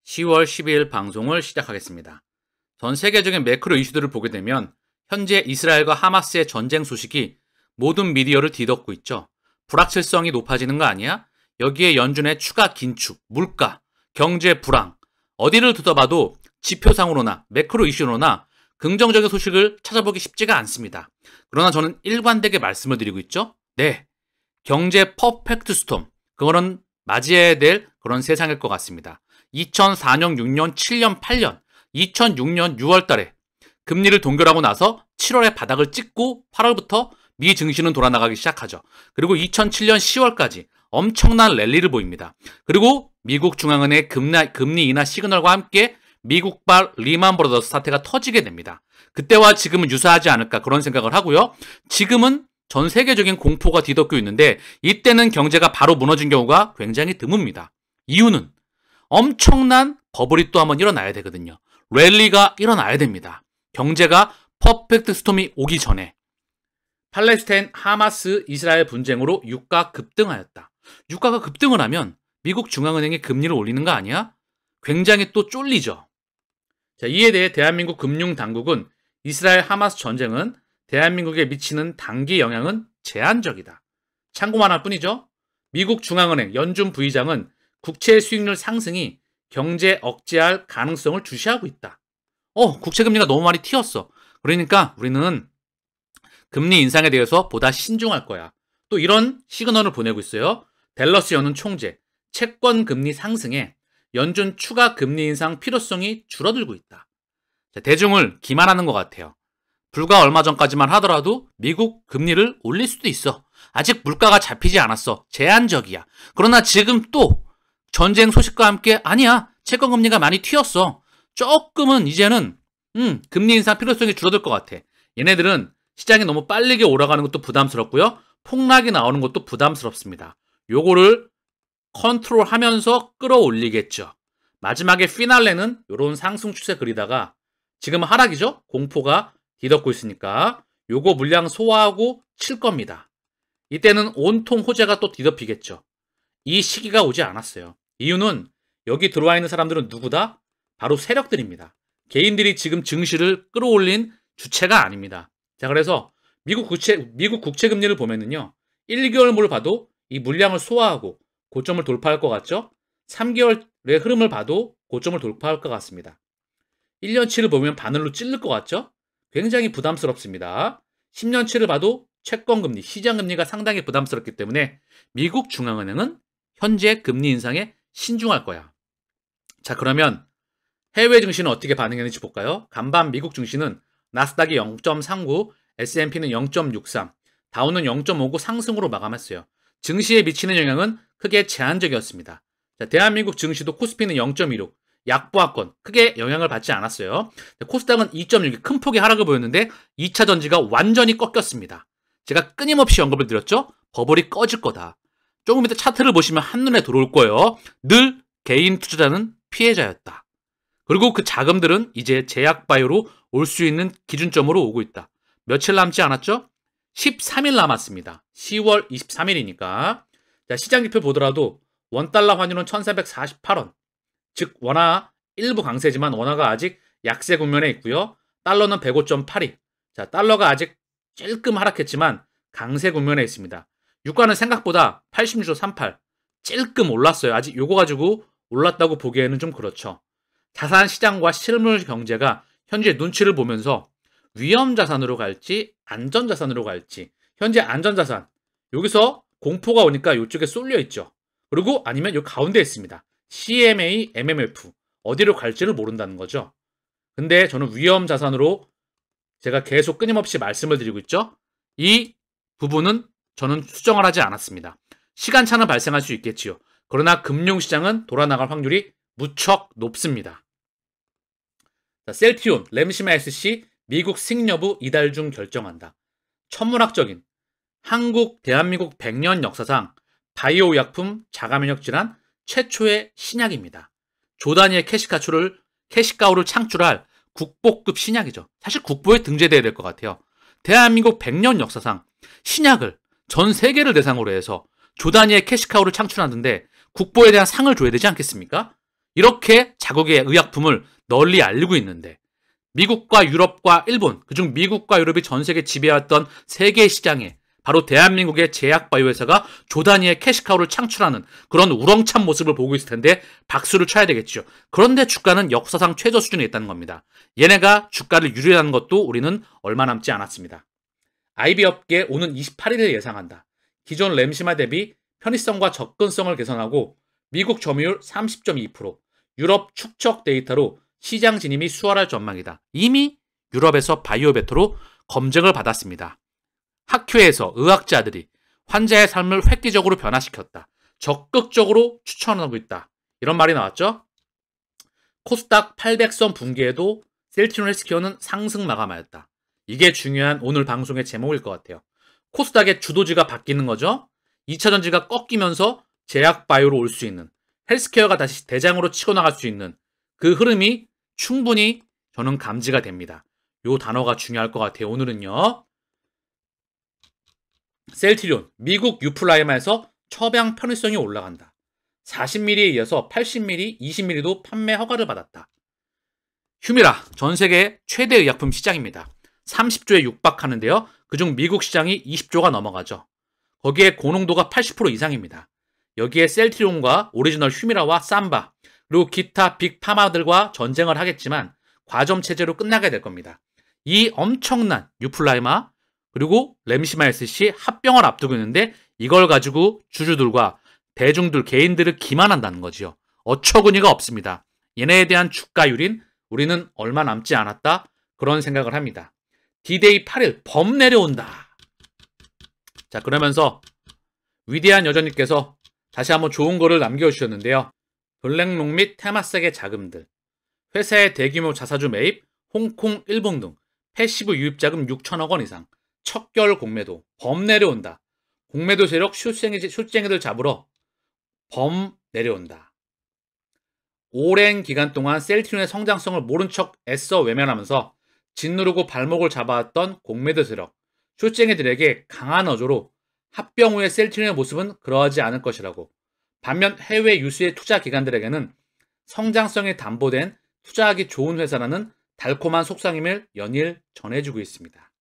10월 12일 방송을 시작하겠습니다. 전 세계적인 매크로 이슈들을 보게 되면 현재 이스라엘과 하마스의 전쟁 소식이 모든 미디어를 뒤덮고 있죠. 불확실성이 높아지는 거 아니야? 여기에 연준의 추가 긴축, 물가, 경제 불황, 어디를 들여다봐도 지표상으로나 매크로 이슈로나 긍정적인 소식을 찾아보기 쉽지가 않습니다. 그러나 저는 일관되게 말씀을 드리고 있죠. 네, 경제 퍼펙트 스톰, 그거는 맞이해야 될 그런 세상일 것 같습니다. 2004년, 6년, 7년, 8년, 2006년 6월 달에 금리를 동결하고 나서 7월에 바닥을 찍고 8월부터 미 증시는 돌아나가기 시작하죠. 그리고 2007년 10월까지 엄청난 랠리를 보입니다. 그리고 미국 중앙은행의 금리 인하 시그널과 함께 미국발 리만 브라더스 사태가 터지게 됩니다. 그때와 지금은 유사하지 않을까 그런 생각을 하고요. 지금은 전 세계적인 공포가 뒤덮고 있는데 이때는 경제가 바로 무너진 경우가 굉장히 드뭅니다. 이유는 엄청난 버블이 또 한번 일어나야 되거든요. 랠리가 일어나야 됩니다. 경제가 퍼펙트 스톰이 오기 전에. 팔레스타인, 하마스, 이스라엘 분쟁으로 유가 급등하였다. 유가가 급등을 하면 미국 중앙은행이 금리를 올리는 거 아니야? 굉장히 또 쫄리죠. 자, 이에 대해 대한민국 금융당국은 이스라엘 하마스 전쟁은 대한민국에 미치는 단기 영향은 제한적이다. 참고만 할 뿐이죠. 미국 중앙은행 연준 부의장은 국채 수익률 상승이 경제 억제할 가능성을 주시하고 있다. 국채금리가 너무 많이 튀었어. 그러니까 우리는 금리 인상에 대해서 보다 신중할 거야. 또 이런 시그널을 보내고 있어요. 댈러스 연은 총재, 채권 금리 상승에 연준 추가 금리 인상 필요성이 줄어들고 있다. 자, 대중을 기만하는 것 같아요. 불과 얼마 전까지만 하더라도 미국 금리를 올릴 수도 있어. 아직 물가가 잡히지 않았어. 제한적이야. 그러나 지금 또 전쟁 소식과 함께 아니야. 채권 금리가 많이 튀었어. 조금은 이제는 금리 인상 필요성이 줄어들 것 같아. 얘네들은 시장이 너무 빠르게 올라가는 것도 부담스럽고요. 폭락이 나오는 것도 부담스럽습니다. 요거를 컨트롤하면서 끌어올리겠죠. 마지막에 피날레는 이런 상승 추세 그리다가 지금은 하락이죠. 공포가 뒤덮고 있으니까 요거 물량 소화하고 칠 겁니다. 이때는 온통 호재가 또 뒤덮이겠죠. 이 시기가 오지 않았어요. 이유는 여기 들어와 있는 사람들은 누구다? 바로 세력들입니다. 개인들이 지금 증시를 끌어올린 주체가 아닙니다. 자, 그래서 미국 국채 금리를 보면은요. 1개월물을 봐도 이 물량을 소화하고 고점을 돌파할 것 같죠? 3개월의 흐름을 봐도 고점을 돌파할 것 같습니다. 1년치를 보면 바늘로 찔릴 것 같죠? 굉장히 부담스럽습니다. 10년치를 봐도 채권금리, 시장금리가 상당히 부담스럽기 때문에 미국 중앙은행은 현재 금리 인상에 신중할 거야. 자, 그러면 해외 증시는 어떻게 반응했는지 볼까요? 간밤 미국 증시는 나스닥이 0.39, S&P는 0.63, 다우는 0.59 상승으로 마감했어요. 증시에 미치는 영향은 크게 제한적이었습니다. 자, 대한민국 증시도 코스피는 0.16, 약보합권 크게 영향을 받지 않았어요. 코스닥은 2.6이 큰 폭의 하락을 보였는데 2차 전지가 완전히 꺾였습니다. 제가 끊임없이 언급을 드렸죠. 버블이 꺼질 거다. 조금 이따 차트를 보시면 한눈에 들어올 거예요. 늘 개인 투자자는 피해자였다. 그리고 그 자금들은 이제 제약바이오로 올 수 있는 기준점으로 오고 있다. 며칠 남지 않았죠? 13일 남았습니다. 10월 23일이니까. 자, 시장지표 보더라도 원달러 환율은 1448원. 즉 원화 일부 강세지만 원화가 아직 약세 국면에 있고요. 달러는 105.82. 자, 달러가 아직 찔끔 하락했지만 강세 국면에 있습니다. 유가는 생각보다 86.38. 찔끔 올랐어요. 아직 요거 가지고 올랐다고 보기에는 좀 그렇죠. 자산 시장과 실물 경제가 현재 눈치를 보면서 위험 자산으로 갈지 안전 자산으로 갈지. 현재 안전 자산. 여기서 공포가 오니까 이쪽에 쏠려 있죠. 그리고 아니면 요 가운데 있습니다. CMA, MMF 어디로 갈지를 모른다는 거죠. 근데 저는 위험 자산으로 제가 계속 끊임없이 말씀을 드리고 있죠. 이 부분은 저는 수정을 하지 않았습니다. 시간차는 발생할 수 있겠지요. 그러나 금융시장은 돌아나갈 확률이 무척 높습니다. 자, 셀트리온, 램시마 SC 미국 승인 여부 이달 중 결정한다. 천문학적인 한국, 대한민국 100년 역사상 바이오 의약품 자가면역 질환 최초의 신약입니다. 조단위의 캐시카우를 창출할 국보급 신약이죠. 사실 국보에 등재돼야 될 것 같아요. 대한민국 100년 역사상 신약을 전 세계를 대상으로 해서 조단위의 캐시카우를 창출하는데 국보에 대한 상을 줘야 되지 않겠습니까? 이렇게 자국의 의약품을 널리 알리고 있는데 미국과 유럽과 일본, 그중 미국과 유럽이 전 세계 지배해왔던 세계 시장에 바로 대한민국의 제약바이오 회사가 조 단위의 캐시카우를 창출하는 그런 우렁찬 모습을 보고 있을 텐데 박수를 쳐야 되겠죠. 그런데 주가는 역사상 최저 수준에 있다는 겁니다. 얘네가 주가를 유리하는 것도 우리는 얼마 남지 않았습니다. IB 업계 오는 28일을 예상한다. 기존 램시마 대비 편의성과 접근성을 개선하고 미국 점유율 30.2%, 유럽 축적 데이터로 시장 진입이 수월할 전망이다. 이미 유럽에서 바이오베터로 검증을 받았습니다. 학회에서 의학자들이 환자의 삶을 획기적으로 변화시켰다. 적극적으로 추천하고 있다. 이런 말이 나왔죠. 코스닥 800선 붕괴에도 셀트리온 헬스케어는 상승 마감하였다. 이게 중요한 오늘 방송의 제목일 것 같아요. 코스닥의 주도지가 바뀌는 거죠. 2차전지가 꺾이면서 제약바이오로 올 수 있는, 헬스케어가 다시 대장으로 치고 나갈 수 있는 그 흐름이 충분히 저는 감지가 됩니다. 요 단어가 중요할 것 같아요. 오늘은요. 셀트리온, 미국 유플라이마에서 처방 편의성이 올라간다. 40ml에 이어서 80ml, 20ml도 판매 허가를 받았다. 휴미라, 전 세계 최대 의약품 시장입니다. 30조에 육박하는데요. 그중 미국 시장이 20조가 넘어가죠. 거기에 고농도가 80% 이상입니다. 여기에 셀트리온과 오리지널 휴미라와 삼바, 그리고 기타 빅파마들과 전쟁을 하겠지만 과점 체제로 끝나게 될 겁니다. 이 엄청난 유플라이마 그리고 램시마 SC 합병을 앞두고 있는데 이걸 가지고 주주들과 대중들, 개인들을 기만한다는 거지요. 어처구니가 없습니다. 얘네에 대한 주가율인 우리는 얼마 남지 않았다. 그런 생각을 합니다. D-Day 8일 범 내려온다. 자, 그러면서 위대한 여전님께서 다시 한번 좋은 거를 남겨주셨는데요. 블랙록 및 테마색의 자금들, 회사의 대규모 자사주 매입, 홍콩, 일본 등 패시브 유입자금 6천억 원 이상, 척결 공매도, 범 내려온다. 공매도 세력 슛쟁이들 잡으러 범 내려온다. 오랜 기간 동안 셀트리온의 성장성을 모른 척 애써 외면하면서 짓누르고 발목을 잡아왔던 공매도 세력, 슛쟁이들에게 강한 어조로 합병 후의 셀트리온의 모습은 그러하지 않을 것이라고, 반면 해외 유수의 투자 기관들에게는 성장성이 담보된 투자하기 좋은 회사라는 달콤한 속상임을 연일 전해주고 있습니다.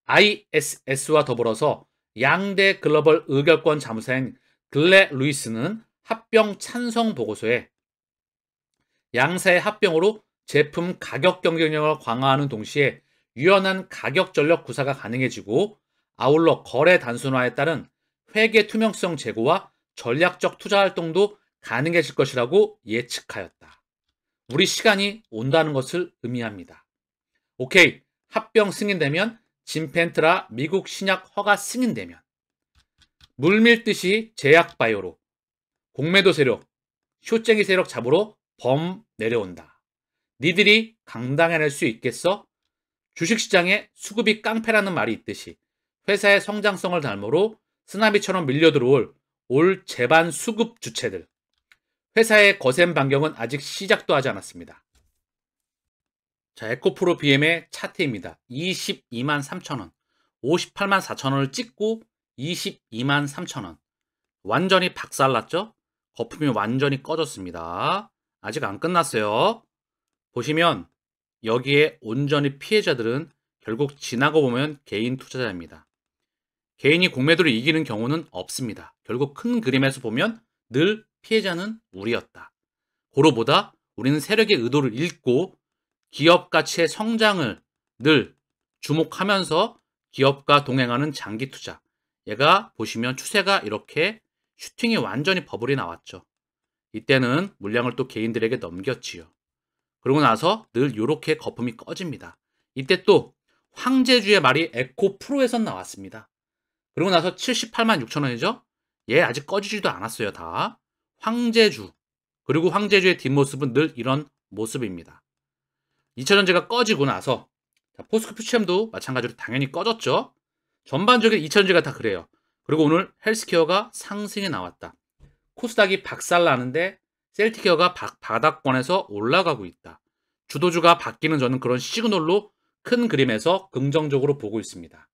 ISS와 더불어서 양대 글로벌 의결권 자무사인 글레 루이스는 합병 찬성 보고서에 양사의 합병으로 제품 가격 경쟁력을 강화하는 동시에 유연한 가격 전력 구사가 가능해지고 아울러 거래 단순화에 따른 회계 투명성 제고와 전략적 투자 활동도 가능해질 것이라고 예측하였다. 우리 시간이 온다는 것을 의미합니다. 오케이, 합병 승인되면 진펜트라 미국 신약 허가 승인되면 물밀듯이 제약바이오로 공매도 세력, 쇼쟁이 세력 잡으러 범 내려온다. 니들이 강당해낼 수 있겠어? 주식시장에 수급이 깡패라는 말이 있듯이 회사의 성장성을 달모로 쓰나미처럼 밀려들어올 올 재반 수급 주체들, 회사의 거센 반경은 아직 시작도 하지 않았습니다. 자, 에코프로 BM의 차트입니다. 22만 3천원, 58만 4천원을 찍고 22만 3천원. 완전히 박살났죠? 거품이 완전히 꺼졌습니다. 아직 안 끝났어요. 보시면 여기에 온전히 피해자들은 결국 지나고 보면 개인 투자자입니다. 개인이 공매도를 이기는 경우는 없습니다. 결국 큰 그림에서 보면 늘 피해자는 우리였다. 고로보다 우리는 세력의 의도를 읽고 기업 가치의 성장을 늘 주목하면서 기업과 동행하는 장기 투자. 얘가 보시면 추세가 이렇게 슈팅이 완전히 버블이 나왔죠. 이때는 물량을 또 개인들에게 넘겼지요. 그러고 나서 늘 이렇게 거품이 꺼집니다. 이때 또 황제주의 말이 에코프로에선 나왔습니다. 그러고 나서 78만 6천 원이죠. 얘 아직 꺼지지도 않았어요. 다 황제주, 그리고 황제주의 뒷모습은 늘 이런 모습입니다. 2차전지가 꺼지고 나서 포스코 퓨처엠도 마찬가지로 당연히 꺼졌죠. 전반적인 2차전지가 다 그래요. 그리고 오늘 헬스케어가 상승에 나왔다. 코스닥이 박살나는데 셀트케어가 바닥권에서 올라가고 있다. 주도주가 바뀌는 저는 그런 시그널로 큰 그림에서 긍정적으로 보고 있습니다.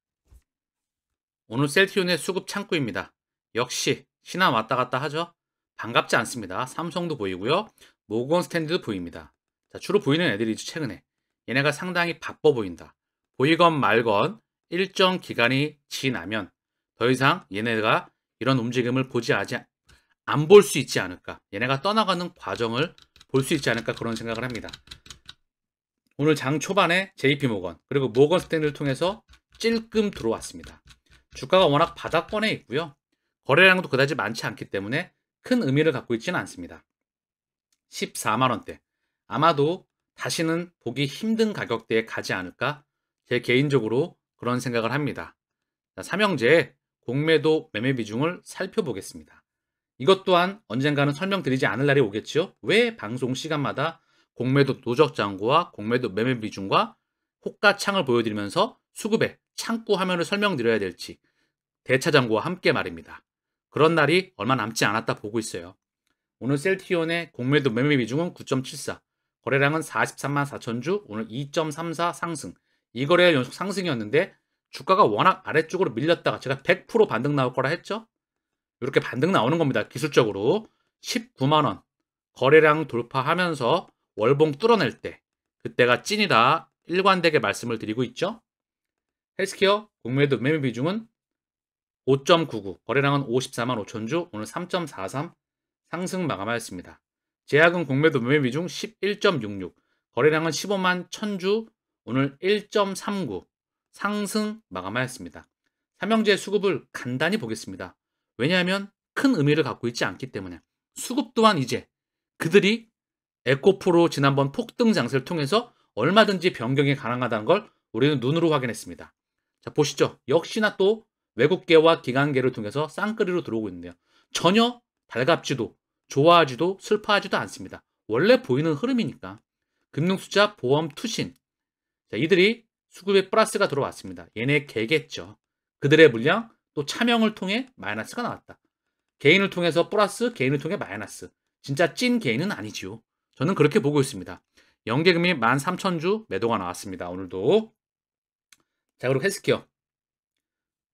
오늘 셀트리온의 수급 창구입니다. 역시 신화 왔다 갔다 하죠. 반갑지 않습니다. 삼성도 보이고요. 모건 스탠드 V입니다. 자, 주로 보이는 애들이죠, 최근에. 얘네가 상당히 바빠 보인다. 보이건 말건 일정 기간이 지나면 더 이상 얘네가 이런 움직임을 안 볼 수 있지 않을까. 얘네가 떠나가는 과정을 볼 수 있지 않을까 그런 생각을 합니다. 오늘 장 초반에 JP모건 그리고 모건 스탠드를 통해서 찔끔 들어왔습니다. 주가가 워낙 바닥권에 있고요. 거래량도 그다지 많지 않기 때문에 큰 의미를 갖고 있지는 않습니다. 14만원대. 아마도 다시는 보기 힘든 가격대에 가지 않을까? 제 개인적으로 그런 생각을 합니다. 자, 삼형제의 공매도 매매 비중을 살펴보겠습니다. 이것 또한 언젠가는 설명드리지 않을 날이 오겠죠? 왜 방송 시간마다 공매도 누적 잔고와 공매도 매매 비중과 호가창을 보여드리면서 수급의 창구 화면을 설명드려야 될지 대차 잔고와 함께 말입니다. 그런 날이 얼마 남지 않았다 보고 있어요. 오늘 셀트리온의 공매도 매매 비중은 9.74, 거래량은 43만 4천 주, 오늘 2.34 상승. 이 거래일 연속 상승이었는데 주가가 워낙 아래쪽으로 밀렸다가 제가 100% 반등 나올 거라 했죠? 이렇게 반등 나오는 겁니다. 기술적으로 19만원 거래량 돌파하면서 월봉 뚫어낼 때 그때가 찐이다 일관되게 말씀을 드리고 있죠. 헬스케어 공매도 매매 비중은 5.99 거래량은 54만 5천 주 오늘 3.43 상승 마감하였습니다. 제약은 공매도 매매 비중 11.66 거래량은 15만 1000주 오늘 1.39 상승 마감하였습니다. 삼형제 수급을 간단히 보겠습니다. 왜냐하면 큰 의미를 갖고 있지 않기 때문에 수급 또한 이제 그들이 에코프로 지난번 폭등 장세를 통해서 얼마든지 변경이 가능하다는 걸 우리는 눈으로 확인했습니다. 자, 보시죠. 역시나 또 외국계와 기관계를 통해서 쌍끌이로 들어오고 있는데요. 전혀 달갑지도 좋아하지도 슬퍼하지도 않습니다. 원래 보이는 흐름이니까. 금융투자, 보험, 투신. 자, 이들이 수급에 플러스가 들어왔습니다. 얘네 개겠죠. 그들의 물량 또 차명을 통해 마이너스가 나왔다. 개인을 통해서 플러스, 개인을 통해 마이너스. 진짜 찐 개인은 아니지요. 저는 그렇게 보고 있습니다. 연계금이 13,000주 매도가 나왔습니다. 오늘도. 자, 그리고 헬스케어.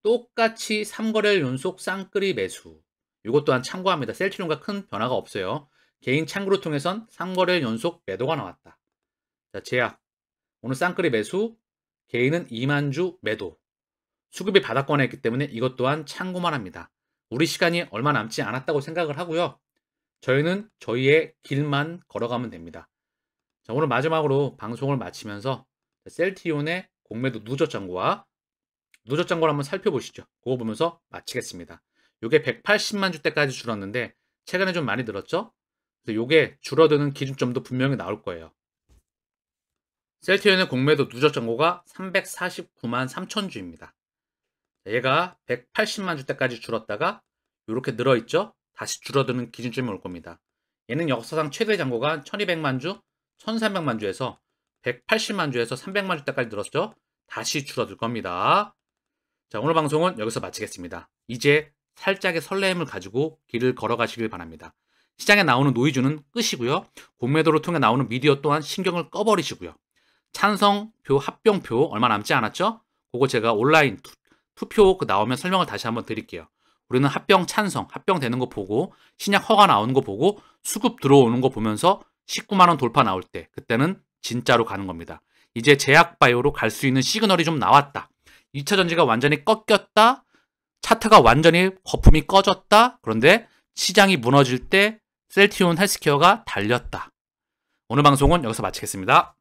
똑같이 3거래일 연속 쌍끌이 매수. 이것 또한 참고합니다. 셀트리온과 큰 변화가 없어요. 개인 창구를 통해선 3거래일 연속 매도가 나왔다. 자, 제약. 오늘 쌍끌이 매수. 개인은 2만 주 매도. 수급이 바닥권에 있기 때문에 이것 또한 참고만 합니다. 우리 시간이 얼마 남지 않았다고 생각을 하고요. 저희는 저희의 길만 걸어가면 됩니다. 자, 오늘 마지막으로 방송을 마치면서 셀트리온의 공매도 누적 잔고와 누적 잔고를 한번 살펴보시죠. 그거 보면서 마치겠습니다. 이게 180만 주대까지 줄었는데 최근에 좀 많이 늘었죠? 그래서 이게 줄어드는 기준점도 분명히 나올 거예요. 셀트리온의 공매도 누적 잔고가 349만 3천 주입니다. 얘가 180만 주대까지 줄었다가 이렇게 늘어있죠? 다시 줄어드는 기준점이 올 겁니다. 얘는 역사상 최대 잔고가 1200만 주, 1300만 주에서 180만 주에서 300만 주대까지 늘었죠? 다시 줄어들 겁니다. 자, 오늘 방송은 여기서 마치겠습니다. 이제 살짝의 설레임을 가지고 길을 걸어가시길 바랍니다. 시장에 나오는 노이즈는 끄시고요. 공매도를 통해 나오는 미디어 또한 신경을 꺼버리시고요. 찬성표, 합병표 얼마 남지 않았죠? 그거 제가 온라인 투표 나오면 설명을 다시 한번 드릴게요. 우리는 합병 찬성, 합병되는 거 보고 신약 허가 나오는 거 보고 수급 들어오는 거 보면서 19만원 돌파 나올 때 그때는 진짜로 가는 겁니다. 이제 제약바이오로 갈 수 있는 시그널이 좀 나왔다. 2차 전지가 완전히 꺾였다. 차트가 완전히 거품이 꺼졌다. 그런데 시장이 무너질 때 셀트리온 헬스케어가 달렸다. 오늘 방송은 여기서 마치겠습니다.